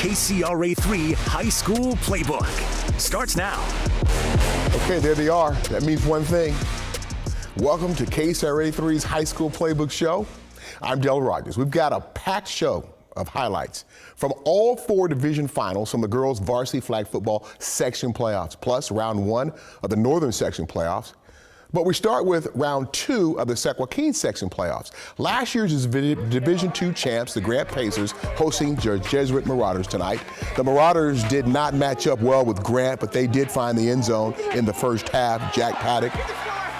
KCRA3 High School Playbook starts now. Okay, there they are. That means one thing. Welcome to KCRA3's High School Playbook show. I'm Del Rogers. We've got a packed show of highlights from all 4 division finals from the girls varsity flag football section playoffs, plus round 1 of the northern section playoffs. But we start with round 2 of the San Joaquin section playoffs. Last year's Division II champs, the Grant Pacers, hosting the Jesuit Marauders tonight. The Marauders did not match up well with Grant, but they did find the end zone in the first half. Jack Paddock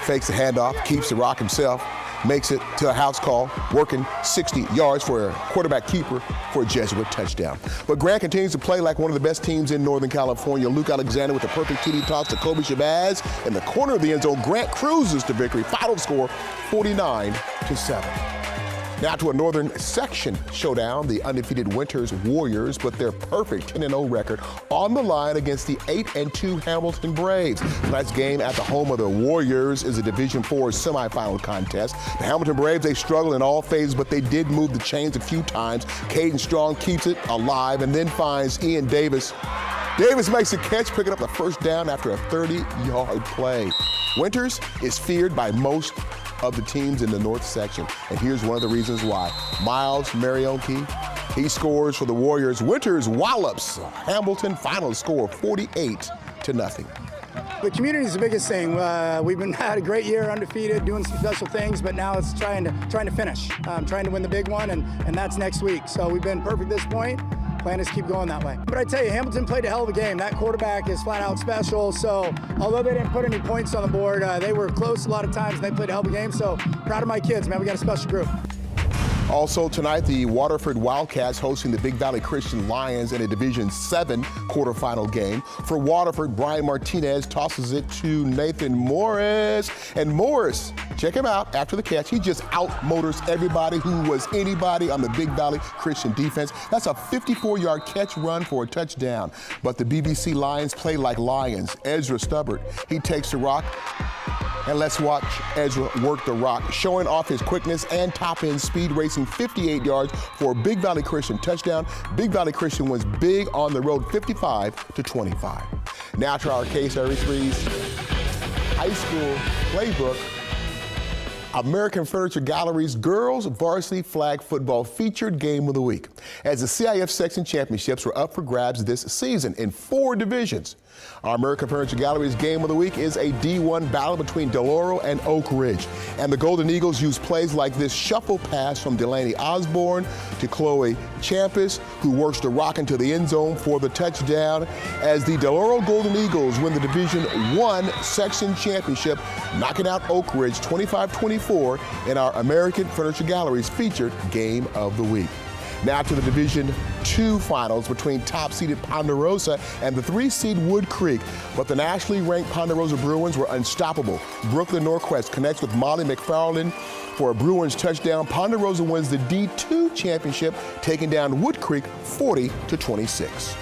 fakes the handoff, keeps the rock himself, makes it to a house call, working 60 yards for a quarterback keeper for a Jesuit touchdown. But Grant continues to play like one of the best teams in Northern California. Luke Alexander with the perfect TD toss to Kobe Shabazz in the corner of the end zone. Grant cruises to victory. Final score 49-7. Now to a northern section showdown, the undefeated Winters Warriors put their perfect 10-0 record on the line against the 8-2 Hamilton Braves. Tonight's game at the home of the Warriors is a Division IV semifinal contest. The Hamilton Braves, they struggle in all phases, but they did move the chains a few times. Caden Strong keeps it alive and then finds Ian Davis. Davis makes a catch, picking up the first down after a 30-yard play. Winters is feared by most of the teams in the north section, and here's one of the reasons why. Miles Marionke, he scores for the Warriors. Winters wallops Hamilton, final score 48-0. The community is the biggest thing. We've had a great year, undefeated, doing some special things, but now it's trying to finish, trying to win the big one, and that's next week. So we've been perfect at this point. Plan is to keep going that way. But I tell you, Hamilton played a hell of a game. That quarterback is flat out special. So although they didn't put any points on the board, they were close a lot of times and they played a hell of a game. So proud of my kids, man. We got a special group. Also tonight, the Waterford Wildcats hosting the Big Valley Christian Lions in a Division VII quarterfinal game. For Waterford, Brian Martinez tosses it to Nathan Morris. And Morris, check him out after the catch. He just out-motors everybody who was anybody on the Big Valley Christian defense. That's a 54-yard catch run for a touchdown. But the BBC Lions play like lions. Ezra Stubbert, he takes the rock. And let's watch Ezra work the rock, showing off his quickness and top-end speed, racing 58 yards for a Big Valley Christian touchdown. Big Valley Christian was big on the road, 55-25. Now to our KCRA3's High School Playbook. American Furniture Gallery's Girls Varsity Flag Football featured game of the week, as the CIF Section Championships were up for grabs this season in 4 divisions. Our American Furniture Gallery's game of the week is a D1 battle between Del Oro and Oak Ridge. And the Golden Eagles use plays like this shuffle pass from Delaney Osborne to Chloe Champus, who works the rock into the end zone for the touchdown, as the Del Oro Golden Eagles win the Division I Section Championship, knocking out Oak Ridge 25-24 in our American Furniture Gallery's featured game of the week. Now to the Division II finals between top-seeded Ponderosa and the 3-seed Wood Creek. But the nationally ranked Ponderosa Bruins were unstoppable. Brooklyn Norquest connects with Molly McFarland for a Bruins touchdown. Ponderosa wins the D2 championship, taking down Wood Creek 40-26.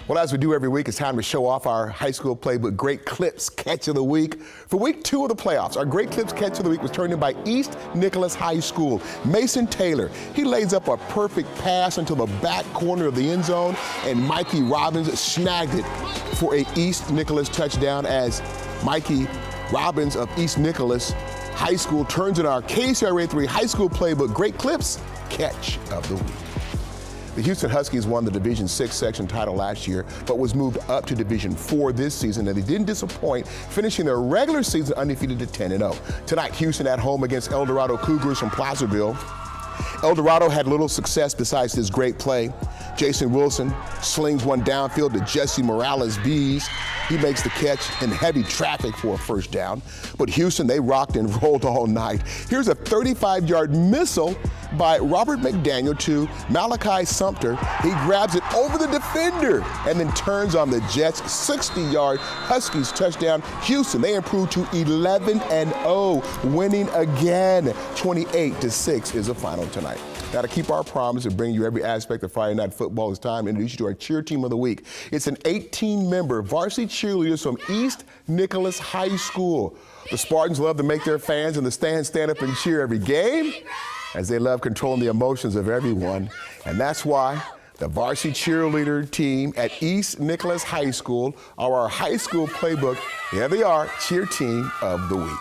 Well, as we do every week, it's time to show off our high school playbook Great Clips Catch of the Week. For week 2 of the playoffs, our Great Clips Catch of the Week was turned in by East Nicholas High School. Mason Taylor, he lays up a perfect pass into the back corner of the end zone, and Mikey Robbins snagged it for a East Nicholas touchdown, as Mikey Robbins of East Nicholas High School turns in our KCRA3 High School Playbook Great Clips Catch of the Week. The Houston Huskies won the Division VI section title last year, but was moved up to Division IV this season, and they didn't disappoint, finishing their regular season undefeated at 10-0. Tonight, Houston at home against El Dorado Cougars from Placerville. El Dorado had little success besides this great play. Jason Wilson slings one downfield to Jesse Morales Bees. He makes the catch in heavy traffic for a first down. But Houston, they rocked and rolled all night. Here's a 35-yard missile by Robert McDaniel to Malachi Sumter. He grabs it over the defender and then turns on the Jets. 60-yard Huskies touchdown. Houston, they improved to 11-0, winning again. 28-6 is the final tonight. Now, to keep our promise and bring you every aspect of Friday Night Football, it's time to introduce you to our cheer team of the week. It's an 18-member varsity cheerleaders from East Nicholas High School. The Spartans love to make their fans in the stands stand up and cheer every game. as they love controlling the emotions of everyone. And that's why the varsity cheerleader team at East Nicholas High School are our high school playbook. There they are, cheer team of the week.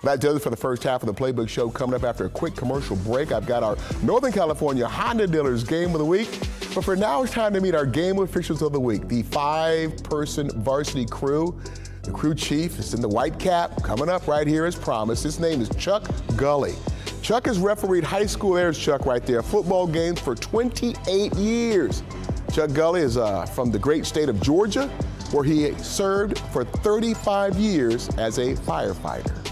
Well, that does it for the first half of the Playbook Show. Coming up after a quick commercial break, I've got our Northern California Honda Dealers Game of the Week. But for now, it's time to meet our Game Officials of the Week, the 5-person varsity crew. The crew chief is in the white cap, coming up right here as promised. His name is Chuck Gully. Chuck has refereed high school, there's Chuck right there, football games for 28 years. Chuck Gully is from the great state of Georgia, where he served for 35 years as a firefighter.